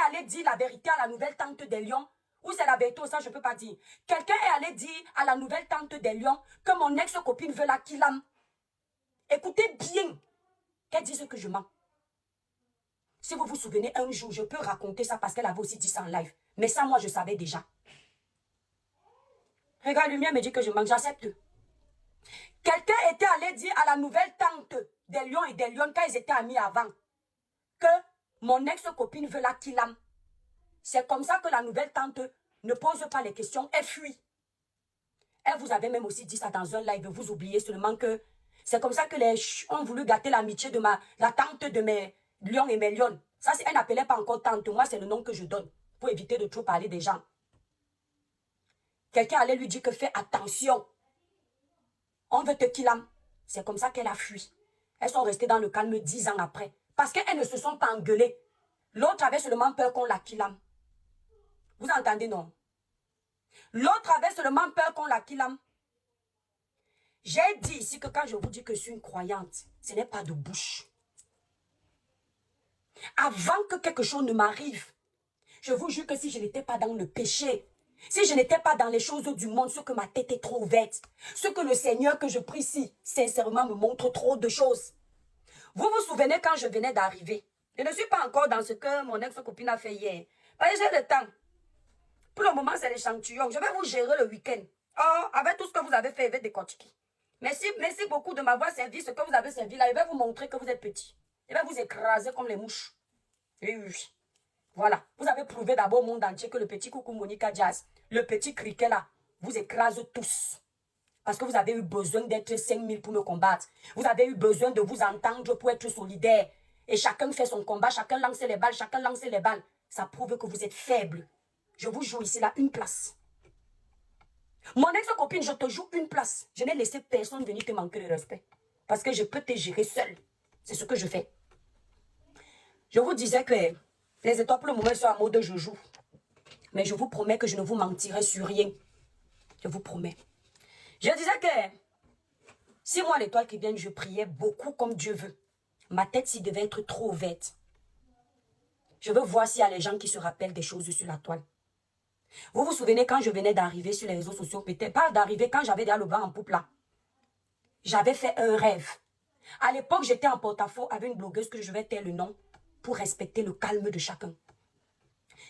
allé dire la vérité à la nouvelle tante des lions? Ou c'est la vérité, ça je ne peux pas dire. Quelqu'un est allé dire à la nouvelle tante des lions que mon ex-copine veut la kilam. Écoutez bien qu'elle dise que je mens. Si vous vous souvenez, un jour, je peux raconter ça parce qu'elle avait aussi dit ça en live. Mais ça, moi, je savais déjà. Regarde, Lumière me dit que je mens, j'accepte. Quelqu'un était allé dire à la nouvelle tante des lions et des lions quand ils étaient amis avant que mon ex-copine veut la kilam. C'est comme ça que la nouvelle tante ne pose pas les questions, elle fuit. Elle vous avait même aussi dit ça dans un live, vous oubliez seulement que c'est comme ça que les ont voulu gâter l'amitié de la tante de mes lions et mes lionnes. Ça, elle n'appelait pas encore tante, moi c'est le nom que je donne pour éviter de trop parler des gens. Quelqu'un allait lui dire que fais attention. On veut te kilam. C'est comme ça qu'elle a fui. Elles sont restées dans le calme 10 ans après. Parce qu'elles ne se sont pas engueulées. L'autre avait seulement peur qu'on la kilam. Vous entendez, non? L'autre avait seulement peur qu'on la kilam. J'ai dit ici que quand je vous dis que je suis une croyante, ce n'est pas de bouche. Avant que quelque chose ne m'arrive, je vous jure que si je n'étais pas dans le péché, si je n'étais pas dans les choses du monde, ce que ma tête est trop ouverte, ce que le Seigneur que je prie ici, sincèrement me montre trop de choses. Vous vous souvenez quand je venais d'arriver? Je ne suis pas encore dans ce que mon ex-copine a fait hier. Parce que j'ai le temps. Pour le moment, c'est l'échantillon. Je vais vous gérer le week-end. Oh, avec tout ce que vous avez fait, avec des décortiquer. Merci beaucoup de m'avoir servi ce que vous avez servi là. Je vais vous montrer que vous êtes petit. Je vais vous écraser comme les mouches. Oui, oui. Voilà. Vous avez prouvé d'abord au monde entier que le petit coucou Monica Jazz, le petit criquet là, vous écrase tous. Parce que vous avez eu besoin d'être 5000 pour me combattre. Vous avez eu besoin de vous entendre pour être solidaire. Et chacun fait son combat, chacun lance les balles, chacun lance les balles. Ça prouve que vous êtes faible. Je vous joue ici là une place. Mon ex-copine, je te joue une place. Je n'ai laissé personne venir te manquer de respect. Parce que je peux te gérer seule. C'est ce que je fais. Je vous disais que les étoiles pour le moment sont en mode je joue. Mais je vous promets que je ne vous mentirai sur rien. Je vous promets. Je disais que si moi, l'étoile qui vient, je priais beaucoup comme Dieu veut. Ma tête s'y devait être trop ouverte. Je veux voir s'il y a les gens qui se rappellent des choses sur la toile. Vous vous souvenez quand je venais d'arriver sur les réseaux sociaux, peut-être pas d'arriver quand j'avais déjà le vent en poupe là. J'avais fait un rêve. À l'époque, j'étais en porte-à-faux avec une blogueuse que je vais taire le nom pour respecter le calme de chacun.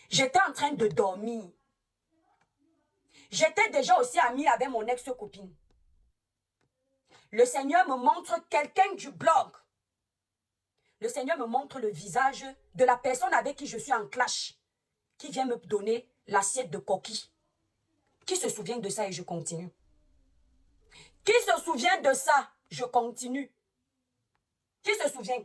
J'étais en train de dormir. J'étais déjà aussi amie avec mon ex-copine. Le Seigneur me montre quelqu'un du blog. Le Seigneur me montre le visage de la personne avec qui je suis en clash, qui vient me donner l'assiette de coquille. Qui se souvient de ça et je continue? Qui se souvient de ça? Je continue. Qui se souvient?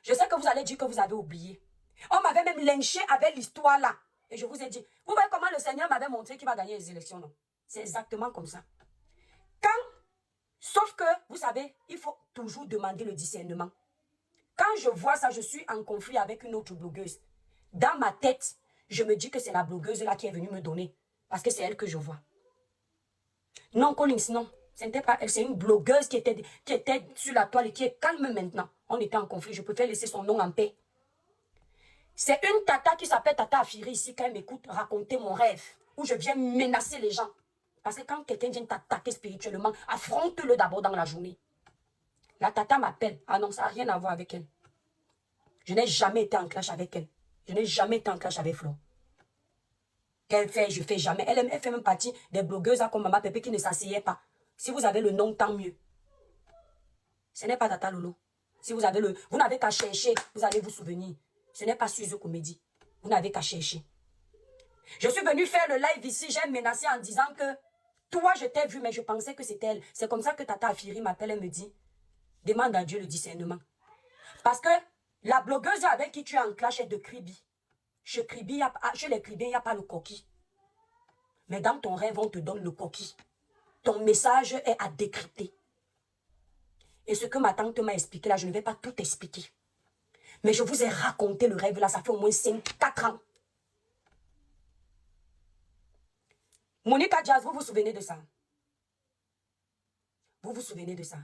Je sais que vous allez dire que vous avez oublié. On m'avait même lynché avec l'histoire là. Et je vous ai dit, vous voyez comment le Seigneur m'avait montré qu'il va gagner les élections, non? C'est exactement comme ça. Sauf que, vous savez, il faut toujours demander le discernement. Quand je vois ça, je suis en conflit avec une autre blogueuse. Dans ma tête, je me dis que c'est la blogueuse là qui est venue me donner. Parce que c'est elle que je vois. Non, Collins, non. Ce n'était pas elle. C'est une blogueuse qui était sur la toile et qui est calme maintenant. On était en conflit. Je préfère laisser son nom en paix. C'est une tata qui s'appelle Tata Afiri ici, quand elle m'écoute raconter mon rêve. Où je viens menacer les gens. Parce que quand quelqu'un vient t'attaquer spirituellement, affronte-le d'abord dans la journée. La tata m'appelle. Ah non, ça n'a rien à voir avec elle. Je n'ai jamais été en clash avec elle. Je n'ai jamais été en clash avec Flo. Qu'elle fait, je fais jamais. Elle fait même partie des blogueuses comme Maman Pépé qui ne s'asseyaient pas. Si vous avez le nom, tant mieux. Ce n'est pas Tata Lolo. Si vous avez vous n'avez qu'à chercher, vous allez vous souvenir. Ce n'est pas Suze Comédie. Vous n'avez qu'à chercher. Je suis venue faire le live ici, j'ai menacé en disant que toi, je t'ai vu, mais je pensais que c'était elle. C'est comme ça que Tata Afiri m'appelle et me dit, demande à Dieu le discernement. Parce que la blogueuse avec qui tu es en clash est de Kribi. Chez les Kribi, il n'y a pas le coquille. Mais dans ton rêve, on te donne le coquille. Ton message est à décrypter. Et ce que ma tante m'a expliqué là, je ne vais pas tout expliquer. Mais je vous ai raconté le rêve là, ça fait au moins 4 ans. Monica Jazz, vous vous souvenez de ça? Vous vous souvenez de ça?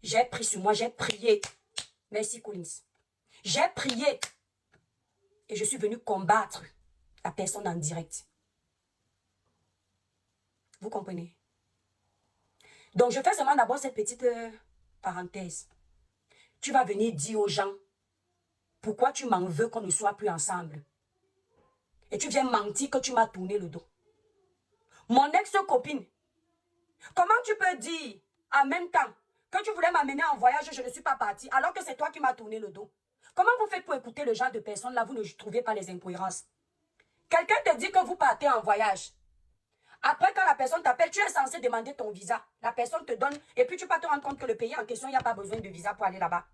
J'ai pris sur moi, j'ai prié. Merci Collins. J'ai prié. Et je suis venue combattre la personne en direct. Vous comprenez? Donc, je fais seulement d'abord cette petite parenthèse. Tu vas venir dire aux gens pourquoi tu m'en veux qu'on ne soit plus ensemble. Et tu viens mentir que tu m'as tourné le dos. Mon ex-copine, comment tu peux dire en même temps que tu voulais m'amener en voyage, je ne suis pas partie, alors que c'est toi qui m'as tourné le dos? Comment vous faites pour écouter le genre de personnes là, vous ne trouvez pas les incohérences? Quelqu'un te dit que vous partez en voyage. Après, quand la personne t'appelle, tu es censé demander ton visa. La personne te donne, et puis tu vas te rendre compte que le pays en question, il n'y a pas besoin de visa pour aller là-bas.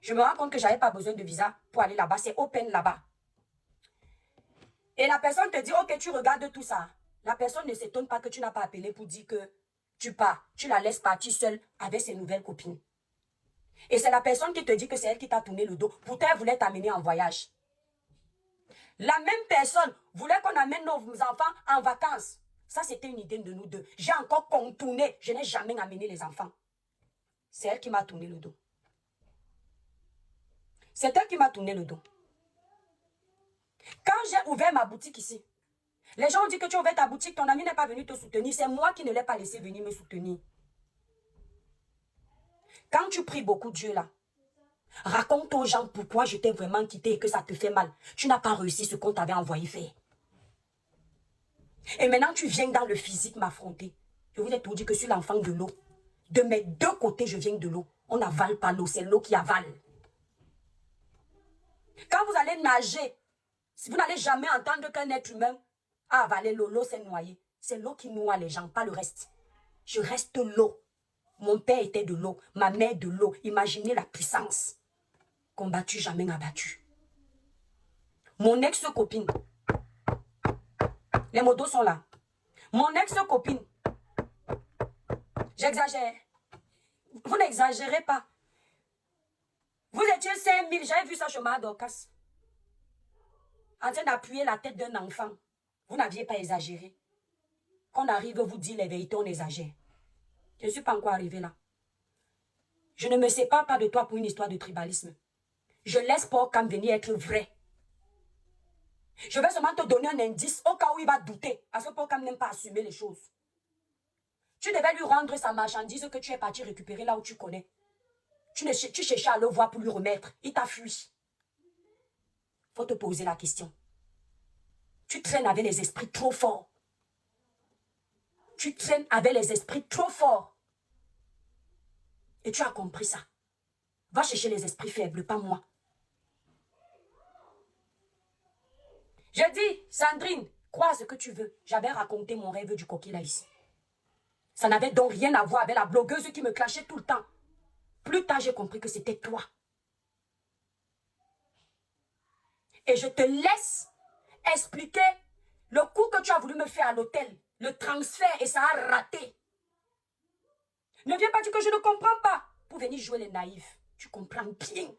Je me rends compte que je n'avais pas besoin de visa pour aller là-bas. C'est open là-bas. Et la personne te dit, ok, tu regardes tout ça. La personne ne s'étonne pas que tu n'as pas appelé pour dire que tu pars. Tu la laisses partir seule avec ses nouvelles copines. Et c'est la personne qui te dit que c'est elle qui t'a tourné le dos. Pourtant, elle voulait t'amener en voyage. La même personne voulait qu'on amène nos enfants en vacances. Ça, c'était une idée de nous deux. J'ai encore contourné. Je n'ai jamais amené les enfants. C'est elle qui m'a tourné le dos. C'est elle qui m'a tourné le dos. Quand j'ai ouvert ma boutique ici, les gens ont dit que tu as ouvert ta boutique, ton ami n'est pas venu te soutenir. C'est moi qui ne l'ai pas laissé venir me soutenir. Quand tu pries beaucoup Dieu là, raconte aux gens pourquoi je t'ai vraiment quitté et que ça te fait mal. Tu n'as pas réussi ce qu'on t'avait envoyé faire. Et maintenant, tu viens dans le physique m'affronter. Je vous ai tout dit que je suis l'enfant de l'eau. De mes deux côtés, je viens de l'eau. On n'avale pas l'eau, c'est l'eau qui avale. Quand vous allez nager, si vous n'allez jamais entendre qu'un être humain a avalé l'eau, l'eau s'est noyée. C'est l'eau qui noie les gens, pas le reste. Je reste l'eau. Mon père était de l'eau, ma mère de l'eau. Imaginez la puissance. Combattu, jamais abattu. Mon ex-copine. Les motos sont là. Mon ex-copine. J'exagère. Vous n'exagérez pas. Vous étiez 5000, j'avais vu ça chez ma Dorcas. En train d'appuyer la tête d'un enfant. Vous n'aviez pas exagéré. Quand on arrive, vous dit les vérités, on exagère. Je ne suis pas encore arrivé là. Je ne me sépare pas de toi pour une histoire de tribalisme. Je laisse Paul Cam venir être vrai. Je vais seulement te donner un indice au cas où il va douter. Parce que Paul Cam n'aime pas assumer les choses. Tu devais lui rendre sa marchandise que tu es parti récupérer là où tu connais. Tu cherchais à le voir pour lui remettre. Il t'a fui. Faut te poser la question. Tu traînes avec les esprits trop forts. Tu traînes avec les esprits trop forts. Et tu as compris ça. Va chercher les esprits faibles, pas moi. Je dis, Sandrine, crois ce que tu veux. J'avais raconté mon rêve du coquille là ici. Ça n'avait donc rien à voir avec la blogueuse qui me clashait tout le temps. Plus tard, j'ai compris que c'était toi. Et je te laisse expliquer le coup que tu as voulu me faire à l'hôtel. Le transfert et ça a raté. Ne viens pas dire que je ne comprends pas. Pour venir jouer les naïfs. Tu comprends bien.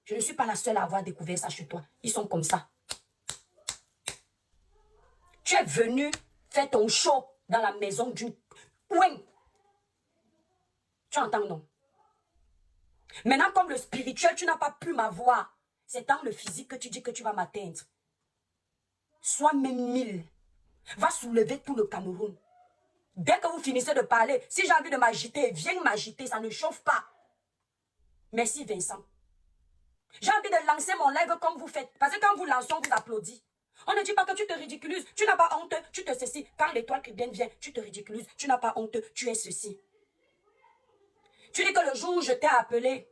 Je ne suis pas la seule à avoir découvert ça chez toi. Ils sont comme ça. Tu es venu faire ton show dans la maison d'une... Oui. Tu entends, non? Maintenant, comme le spirituel, tu n'as pas pu m'avoir. C'est dans le physique que tu dis que tu vas m'atteindre. Sois même 1000. Va soulever tout le Cameroun. Dès que vous finissez de parler, si j'ai envie de m'agiter, viens m'agiter, ça ne chauffe pas. Merci Vincent. J'ai envie de lancer mon live comme vous faites. Parce que quand vous lancez, on vous applaudit. On ne dit pas que tu te ridiculises. Tu n'as pas honte, tu te ceci. Quand l'étoile chrétienne vient, tu te ridiculises. Tu n'as pas honte, tu es ceci. Tu dis que le jour où je t'ai appelé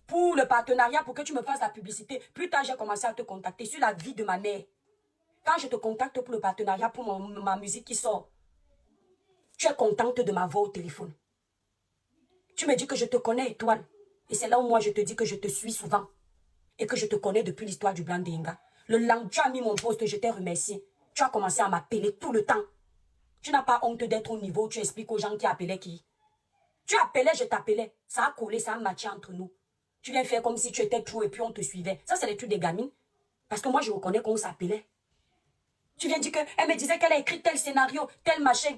pour le partenariat, pour que tu me fasses la publicité, plus tard j'ai commencé à te contacter sur la vie de ma mère. Quand je te contacte pour le partenariat, pour ma musique qui sort, tu es contente de ma voix au téléphone. Tu me dis que je te connais, étoile. Et c'est là où moi je te dis que je te suis souvent. Et que je te connais depuis l'histoire du Blanc d'Inga. Le lendemain, tu as mis mon poste, je t'ai remercié. Tu as commencé à m'appeler tout le temps. Tu n'as pas honte d'être au niveau où tu expliques aux gens qui appelaient qui. Tu appelais, je t'appelais. Ça a collé, ça a matché entre nous. Tu viens faire comme si tu étais trou et puis on te suivait. Ça, c'est les trucs des gamines. Parce que moi, je reconnais qu'on s'appelait. Tu viens dire qu'elle me disait qu'elle a écrit tel scénario, tel machin.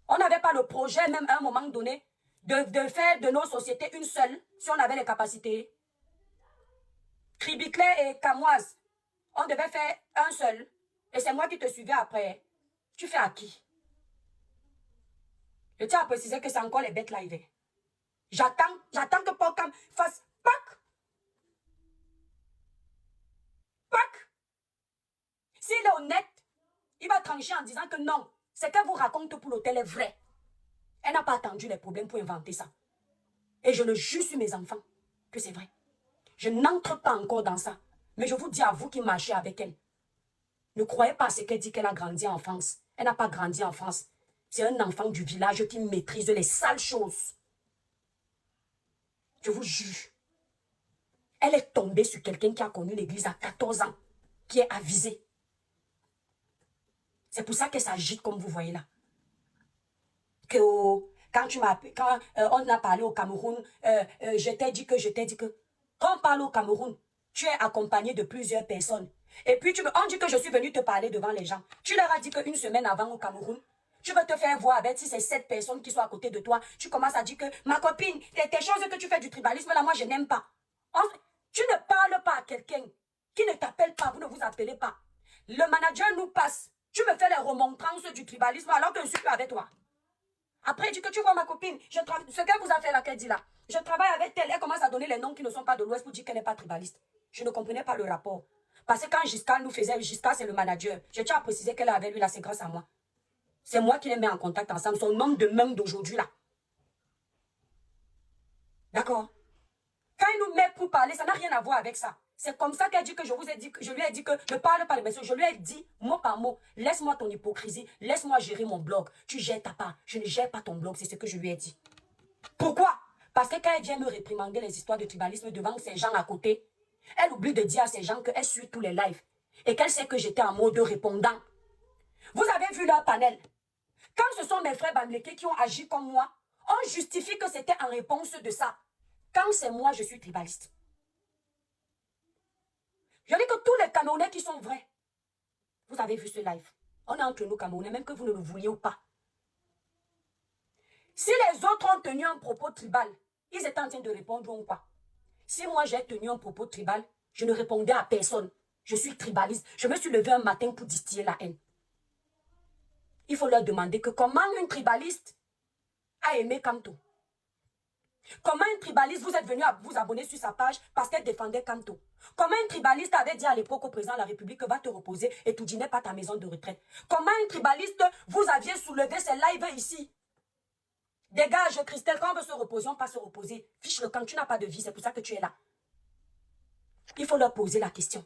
On n'avait pas le projet, même à un moment donné, de faire de nos sociétés une seule, si on avait les capacités. Cribiclet et Camoise, on devait faire un seul. Et c'est moi qui te suivais après. Tu fais à qui? Je tiens à préciser que c'est encore les bêtes live. J'attends que Pocam fasse pac, pac. S'il est honnête, il va trancher en disant que non, ce qu'elle vous raconte pour l'hôtel est vrai. Elle n'a pas attendu les problèmes pour inventer ça. Et je le jure sur mes enfants que c'est vrai. Je n'entre pas encore dans ça. Mais je vous dis à vous qui marchez avec elle, ne croyez pas à ce qu'elle dit qu'elle a grandi en France. Elle n'a pas grandi en France. C'est un enfant du village qui maîtrise les sales choses. Je vous jure. Elle est tombée sur quelqu'un qui a connu l'église à 14 ans, qui est avisé. C'est pour ça qu'elle s'agite comme vous voyez là. Que quand on a parlé au Cameroun, je t'ai dit que. Quand on parle au Cameroun, tu es accompagné de plusieurs personnes. Et puis on dit que je suis venue te parler devant les gens. Tu leur as dit qu'une semaine avant au Cameroun, tu veux te faire voir avec si c'est 7 personnes qui sont à côté de toi. Tu commences à dire que ma copine, tes choses que tu fais du tribalisme là, moi je n'aime pas. Tu ne parles pas à quelqu'un qui ne t'appelle pas, vous ne vous appelez pas. Le manager nous passe. Tu me fais les remontrances du tribalisme alors que je suis plus avec toi. Après, il dit que tu vois ma copine, ce qu'elle vous a fait là, qu'elle dit là, je travaille avec elle, elle commence à donner les noms qui ne sont pas de l'Ouest pour dire qu'elle n'est pas tribaliste. Je ne comprenais pas le rapport. Parce que quand Giscard nous faisait, Giscard c'est le manager, je tiens à préciser qu'elle est avec lui là, c'est grâce à moi. C'est moi qui les mets en contact ensemble, son nom de même d'aujourd'hui là. D'accord? Quand il nous met pour parler, ça n'a rien à voir avec ça. C'est comme ça qu'elle dit que je lui ai dit que ne parle pas de messages. Je lui ai dit, mot par mot, laisse-moi ton hypocrisie, laisse-moi gérer mon blog. Tu gères ta part, je ne gère pas ton blog, c'est ce que je lui ai dit. Pourquoi? Parce que quand elle vient me réprimander les histoires de tribalisme devant ces gens à côté, elle oublie de dire à ces gens qu'elle suit tous les lives et qu'elle sait que j'étais en mode répondant. Vous avez vu leur panel. Quand ce sont mes frères Bamléké qui ont agi comme moi, on justifie que c'était en réponse de ça. Quand c'est moi, je suis tribaliste. Je dis que tous les Camerounais qui sont vrais, vous avez vu ce live. On est entre nous Camerounais, même que vous ne le vouliez ou pas. Si les autres ont tenu un propos tribal, ils étaient en train de répondre ou pas. Si moi j'ai tenu un propos tribal, je ne répondais à personne. Je suis tribaliste. Je me suis levé un matin pour distiller la haine. Il faut leur demander que comment une tribaliste a aimé Kamto. Comment un tribaliste, vous êtes venu à vous abonner sur sa page parce qu'elle défendait Kamto. Comment un tribaliste avait dit à l'époque au président de la République que va te reposer et tout n'est pas ta maison de retraite. Comment un tribaliste, vous aviez soulevé ces lives ici. Dégage, Christelle, quand on veut se reposer, on ne peut pas se reposer. Fiche le camp, tu n'as pas de vie, c'est pour ça que tu es là. Il faut leur poser la question.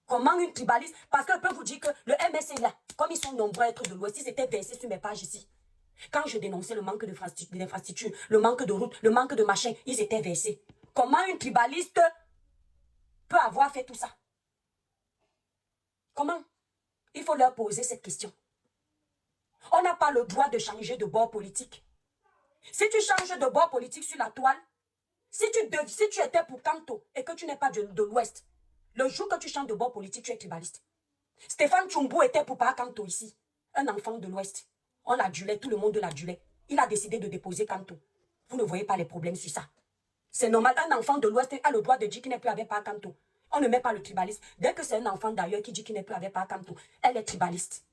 Comment une tribaliste, parce qu'elle peut vous dire que le MS est là, comme ils sont nombreux à être de l'Ouest, ils étaient versés sur mes pages ici. Quand je dénonçais le manque d'infrastructures, le manque de routes, le manque de machin, ils étaient versés. Comment une tribaliste peut avoir fait tout ça? Comment? Il faut leur poser cette question. On n'a pas le droit de changer de bord politique. Si tu changes de bord politique sur la toile, si tu étais pour Kamto et que tu n'es pas de l'Ouest, le jour que tu changes de bord politique, tu es tribaliste. Stéphane Tchumbo était pour pas Kamto ici, un enfant de l'Ouest. On l'adulait, tout le monde l'adulait. Il a décidé de déposer Kamto. Vous ne voyez pas les problèmes sur ça. C'est normal, un enfant de l'Ouest a le droit de dire qu'il n'est plus avec Kamto. On ne met pas le tribalisme. Dès que c'est un enfant d'ailleurs qui dit qu'il n'est plus avec Kamto, elle est tribaliste.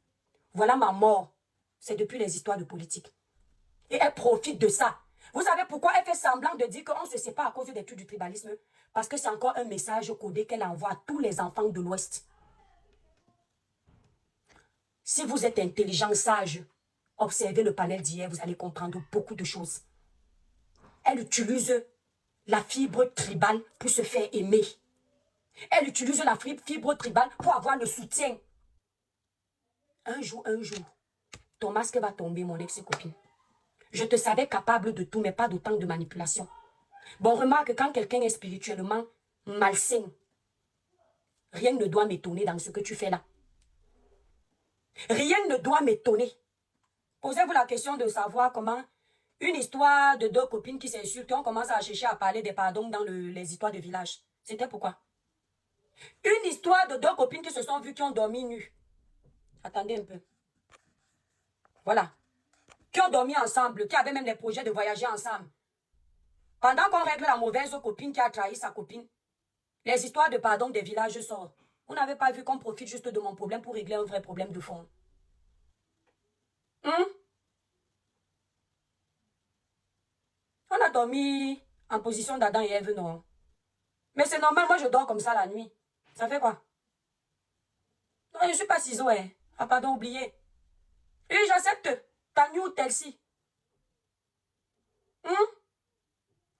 Voilà ma mort. C'est depuis les histoires de politique. Et elle profite de ça. Vous savez pourquoi elle fait semblant de dire qu'on se sépare à cause des trucs du tribalisme? Parce que c'est encore un message codé qu'elle envoie à tous les enfants de l'Ouest. Si vous êtes intelligent, sage, observez le panel d'hier, vous allez comprendre beaucoup de choses. Elle utilise la fibre tribale pour se faire aimer. Elle utilise la fibre tribale pour avoir le soutien. Un jour, ton masque va tomber, mon ex-copine. Je te savais capable de tout, mais pas d'autant de manipulation. Bon, remarque, quand quelqu'un est spirituellement malsain, rien ne doit m'étonner dans ce que tu fais là. Rien ne doit m'étonner. Posez-vous la question de savoir comment une histoire de deux copines qui s'insultent, on commence à chercher à parler des pardons dans les histoires de village. C'était pourquoi? Une histoire de deux copines qui se sont vues, qui ont dormi nues. Attendez un peu. Voilà. Qui ont dormi ensemble, qui avaient même des projets de voyager ensemble. Pendant qu'on règle la mauvaise copine qui a trahi sa copine, Les histoires de pardon des villages sortent. Vous n'avez pas vu qu'on profite juste de mon problème pour régler un vrai problème de fond. Hum? On a dormi en position d'Adam et Ève, non? Mais c'est normal, moi je dors comme ça la nuit. Ça fait quoi? Non, je ne suis pas ciseau, hein. Ah, pardon, oublié. Et j'accepte. Ta new tel-ci. Hum?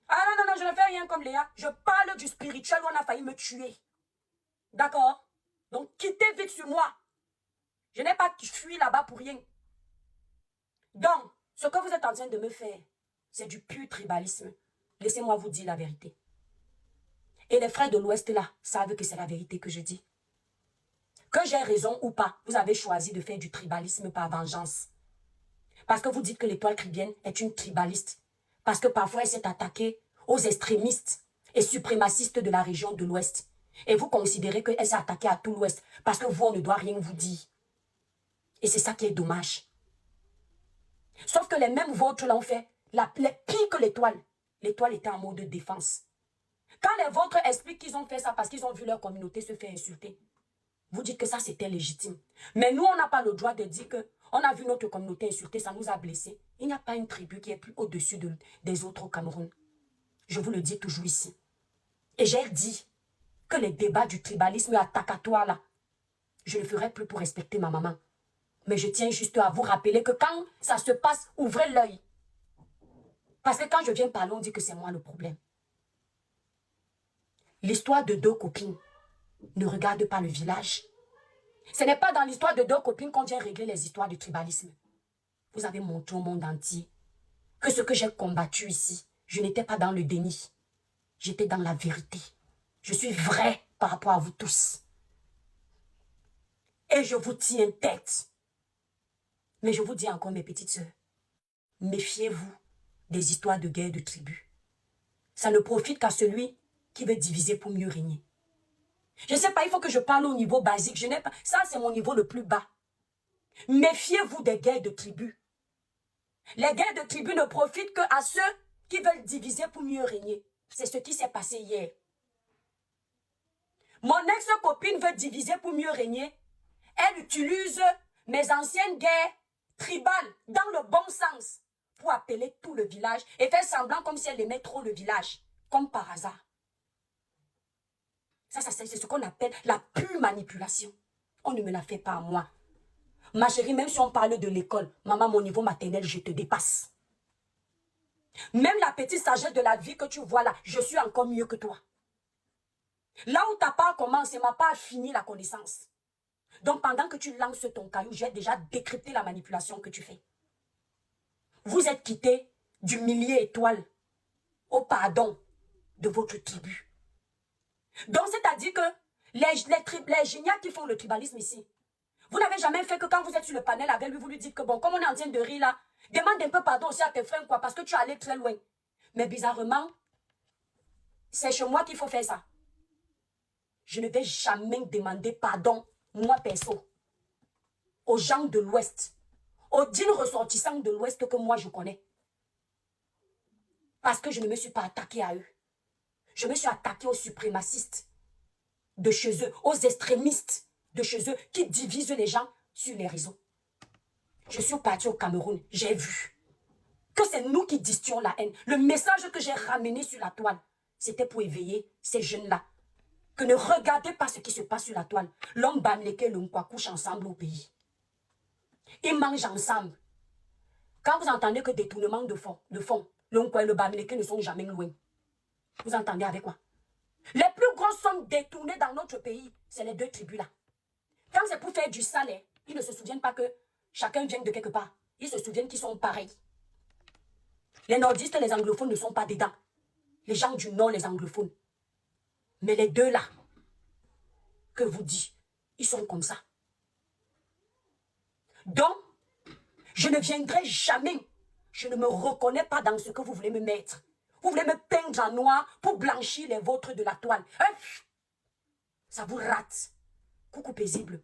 Ah non, non, non, je ne fais rien comme Léa. Je parle du spirituel où on a failli me tuer. D'accord? Donc, quittez vite sur moi. Je n'ai pas fui là-bas pour rien. Donc, ce que vous êtes en train de me faire, c'est du pur tribalisme. Laissez-moi vous dire la vérité. Et les frères de l'Ouest, là, savent que c'est la vérité que je dis. Que j'ai raison ou pas, vous avez choisi de faire du tribalisme par vengeance. Parce que vous dites que l'étoile caribéenne est une tribaliste. Parce que parfois elle s'est attaquée aux extrémistes et suprémacistes de la région de l'Ouest. Et vous considérez qu'elle s'est attaquée à tout l'Ouest parce que vous, on ne doit rien vous dire. Et c'est ça qui est dommage. Sauf que les mêmes vôtres l'ont fait. Les pire que l'étoile. L'étoile était en mode de défense. Quand les vôtres expliquent qu'ils ont fait ça parce qu'ils ont vu leur communauté se faire insulter, vous dites que ça c'était légitime. Mais nous, on n'a pas le droit de dire que on a vu notre communauté insultée, ça nous a blessés. Il n'y a pas une tribu qui est plus au-dessus des autres au Cameroun. Je vous le dis toujours ici. Et j'ai dit que les débats du tribalisme attentatoire là, je ne ferai plus pour respecter ma maman. Mais je tiens juste à vous rappeler que quand ça se passe, ouvrez l'œil. Parce que quand je viens parler, on dit que c'est moi le problème. L'histoire de deux copines ne regarde pas le village. Ce n'est pas dans l'histoire de deux copines qu'on vient régler les histoires du tribalisme. Vous avez montré au monde entier que ce que j'ai combattu ici, je n'étais pas dans le déni. J'étais dans la vérité. Je suis vrai par rapport à vous tous. Et je vous tiens tête. Mais je vous dis encore, mes petites sœurs, méfiez-vous des histoires de guerre de tribus. Ça ne profite qu'à celui qui veut diviser pour mieux régner. Je ne sais pas, il faut que je parle au niveau basique. Je n'ai pas, ça, c'est mon niveau le plus bas. Méfiez-vous des guerres de tribus. Les guerres de tribus ne profitent qu'à ceux qui veulent diviser pour mieux régner. C'est ce qui s'est passé hier. Mon ex-copine veut diviser pour mieux régner. Elle utilise mes anciennes guerres tribales dans le bon sens pour appeler tout le village et faire semblant comme si elle aimait trop le village, comme par hasard. Ça c'est ce qu'on appelle la pure manipulation. On ne me la fait pas à moi. Ma chérie, même si on parle de l'école, maman, mon niveau maternel, je te dépasse. Même la petite sagesse de la vie que tu vois là, je suis encore mieux que toi. Là où ta part commence, ma part finit la connaissance. Donc pendant que tu lances ton caillou, j'ai déjà décrypté la manipulation que tu fais. Vous êtes quitté du millier étoile au pardon de votre tribu. Donc c'est-à-dire que les géniaux qui font le tribalisme ici, vous n'avez jamais fait que quand vous êtes sur le panel avec lui, vous lui dites que bon, comme on est en train de rire là, demande un peu pardon aussi à tes frères, quoi, parce que tu es allé très loin. Mais bizarrement, c'est chez moi qu'il faut faire ça. Je ne vais jamais demander pardon, moi perso, aux gens de l'Ouest, aux dignes ressortissants de l'Ouest que moi je connais. Parce que je ne me suis pas attaquée à eux. Je me suis attaquée aux suprémacistes de chez eux, aux extrémistes de chez eux qui divisent les gens sur les réseaux. Je suis partie au Cameroun, j'ai vu que c'est nous qui distions la haine. Le message que j'ai ramené sur la toile, c'était pour éveiller ces jeunes-là. Que ne regardez pas ce qui se passe sur la toile. L'homme Bamleke et le Nkwa couchent ensemble au pays. Ils mangent ensemble. Quand vous entendez que détournement de fonds, le Nkwa et le Bamleke ne sont jamais loin. Vous entendez avec quoi? Les plus grosses sommes détournées dans notre pays, c'est les deux tribus-là. Quand c'est pour faire du salaire, ils ne se souviennent pas que chacun vient de quelque part. Ils se souviennent qu'ils sont pareils. Les nordistes et les anglophones ne sont pas dedans. Les gens du nord, les anglophones. Mais les deux là, que vous dites, ils sont comme ça. Donc, je ne viendrai jamais. Je ne me reconnais pas dans ce que vous voulez me mettre. Vous voulez me peindre en noir pour blanchir les vôtres de la toile. Hein? Ça vous rate. Coucou paisible.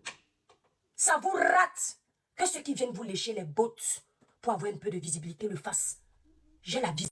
Ça vous rate que ceux qui viennent vous lécher les bottes pour avoir un peu de visibilité le fassent. J'ai la vision.